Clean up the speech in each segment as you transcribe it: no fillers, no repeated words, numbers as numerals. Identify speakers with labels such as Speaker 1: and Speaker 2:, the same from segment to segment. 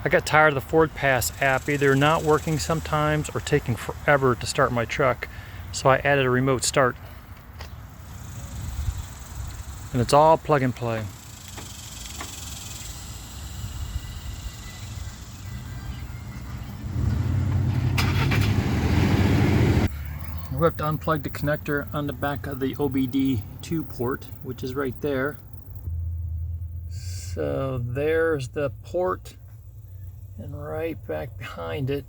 Speaker 1: I got tired of the Ford Pass app either not working sometimes or taking forever to start my truck, so I added a remote start. And it's all plug and play. We have to unplug the connector on the back of the OBD2 port, which is right there. So there's the port, and right back behind it,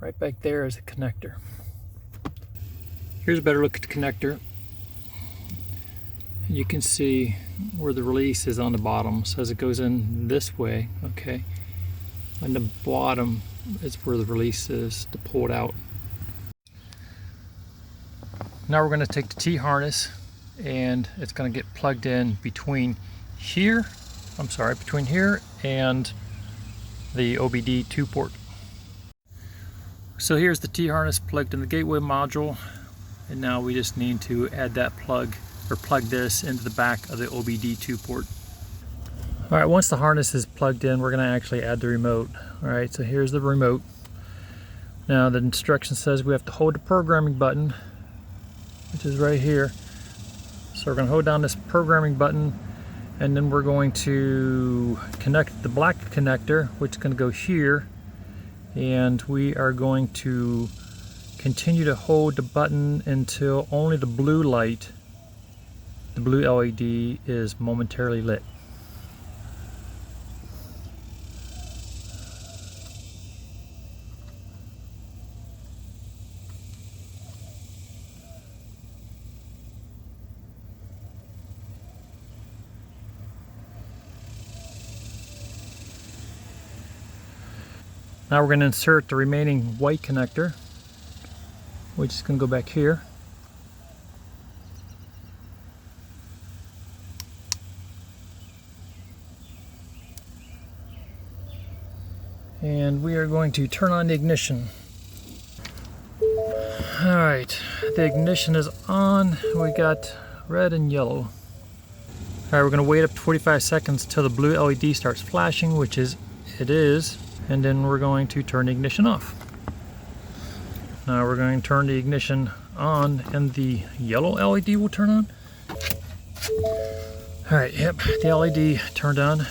Speaker 1: right back there is a connector. Here's a better look at the connector. You can see where the release is on the bottom. So as it goes in this way, okay, on the bottom is where the release is to pull it out. Now we're going to take the T-harness and it's going to get plugged in between here, between here and the OBD2 port. So here's the T-harness plugged in the gateway module, and now we just need to add that plug this into the back of the OBD2 port. All right, once the harness is plugged in, we're going to actually add the remote. All right, so here's the remote. Now the instruction says we have to hold the programming button, which is right here. So we're going to hold down this programming button, and then we're going to connect the black connector, which is going to go here, and we are going to continue to hold the button until only the blue light, the blue LED, is momentarily lit. Now we're going to insert the remaining white connector, which is going to go back here. And we are going to turn on the ignition. Alright, the ignition is on. We got red and yellow. Alright, we're going to wait up to 45 seconds till the blue LED starts flashing, which it is. And then we're going to turn the ignition off. Now we're going to turn the ignition on and the yellow LED will turn on. Alright, yep, the LED turned on.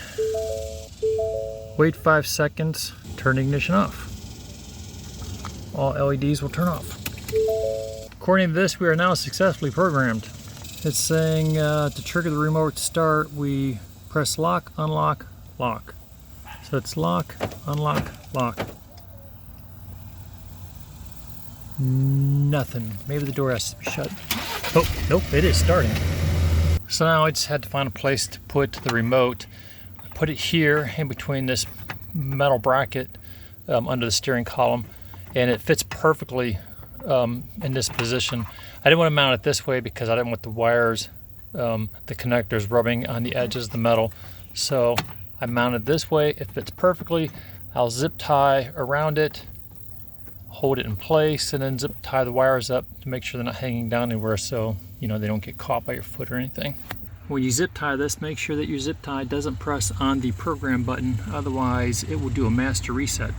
Speaker 1: Wait 5 seconds, turn the ignition off. All LEDs will turn off. According to this, we are now successfully programmed. It's saying to trigger the remote start, we press lock, unlock, lock. So it's lock, unlock, lock. Nothing. Maybe the door has to be shut. Oh, nope, it is starting. So now I just had to find a place to put the remote. I put it here in between this metal bracket under the steering column, and it fits perfectly in this position. I didn't want to mount it this way because I didn't want the wires, the connectors, rubbing on the edges of the metal. So I mounted this way. It fits perfectly. I'll zip tie around it, hold it in place, and then zip tie the wires up to make sure they're not hanging down anywhere, so they don't get caught by your foot or anything. When you zip tie this, make sure that your zip tie doesn't press on the program button, otherwise it will do a master reset.